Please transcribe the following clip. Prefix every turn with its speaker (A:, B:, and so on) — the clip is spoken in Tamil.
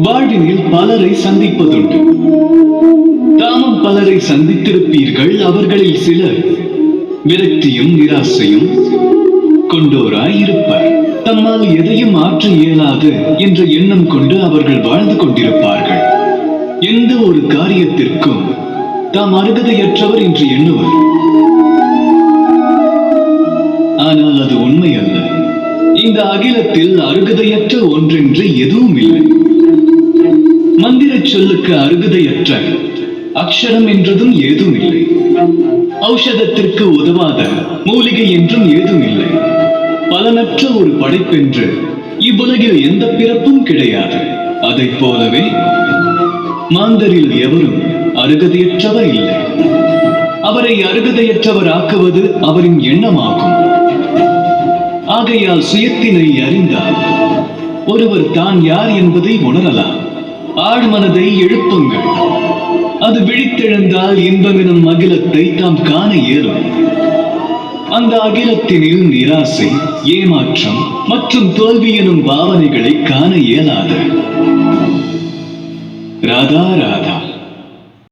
A: வாழ்வினில் பலரை சந்திப்பதுண்டு. தாமும் பலரை சந்தித்திருப்பீர்கள். அவர்களில் சிலர் விரக்தியும் நிராசையும் கொண்டோராய் இருப்பர். தம்மால் எதையும் ஆற்ற இயலாது என்ற எண்ணம் கொண்டு அவர்கள் வாழ்ந்து கொண்டிருப்பார்கள். எந்த ஒரு காரியத்திற்கும் தாம் அருகதையற்றவர் என்று எண்ணுவர். ஆனால் அது உண்மை அல்ல. இந்த அகிலத்தில் அருகதையற்ற ஒன்றென்று எதுவும் இல்லை. மந்திர சொல்லுக்கு அருகதையற்ற அக்ஷரம் என்றதும் ஏதும் இல்லை. ஔஷதத்திற்கு உதவாத மூலிகை என்றும் ஏதும் இல்லை. பலனற்ற ஒரு படைப்பென்று இவ்வுலகில் எந்த பிறப்பும் கிடையாது. அதைப் போலவே மாந்தரில் எவரும் அருகதையற்றவர் இல்லை. அவரை அருகதையற்றவர் ஆக்குவது அவரின் எண்ணமாகும். ஆகையால் சுயத்தினை அறிந்தால் ஒருவர் தான் யார் என்பதை உணரலாம். ஆழ்மனதை எழுப்புங்கள். அது விழித்தெழுந்தால் இன்பமெனும் அகிலத்தை தாம் காண இயலும். அந்த அகிலத்தினில் நிராசை, ஏமாற்றம் மற்றும் தோல்வி எனும் பாவனைகளை காண இயலாது. ராதா ராதா.